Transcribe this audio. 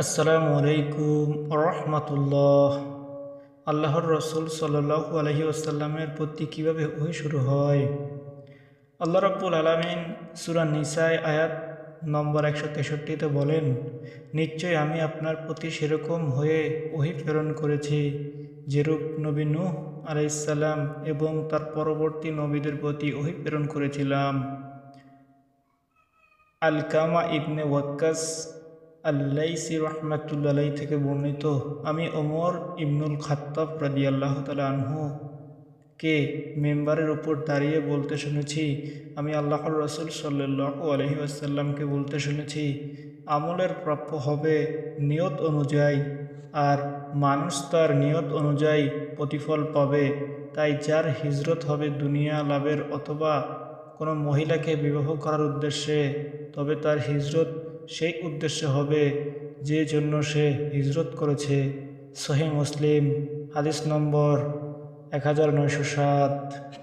আসসালামু আলাইকুম রহমতুল্লাহ। আল্লাহর রসুল সাল্লাল্লাহু আলাইহি ওয়াসাল্লামের প্রতি কীভাবে ওহী শুরু হয়। আল্লাহ রাব্বুল আলামিন সূরা নিসায় আয়াত নম্বর 163-তে বলেন, নিশ্চয় আমি আপনার প্রতি সেরকম হয়ে ওহী প্রেরণ করেছি যেরূপ নবী নূহ আলাইহিস সালাম এবং তার পরবর্তী নবীদের প্রতি ওহী প্রেরণ করেছিলাম। আলকামা ইবনে ওয়াক্কাস আল্লাইসি রহমাতুল্লাহ আলাইহি থেকে বর্ণিত, আমি ওমর ইবনুল খাত্তাব রাদিয়াল্লাহু তাআলা আনহু কে মেম্বারের উপর দাঁড়িয়ে বলতে শুনেছি, আমি আল্লাহর রসুল সাল্লাল্লাহু আলাইহি ওয়াসাল্লামকে বলতে শুনেছি, আমলের প্রাপ্য হবে নিয়ত অনুযায়ী, আর মানুষ তার নিয়ত অনুযায়ী প্রতিফল পাবে। তাই যার হিজরত হবে দুনিয়া লাভের অথবা কোনো মহিলাকে বিবাহ করার উদ্দেশ্যে, তবে তার হিজরত সেই উদ্দেশ্যে হবে যে জন্য সে হিজরত করেছে। সহিহ মুসলিম, হাদিস নম্বর 1907।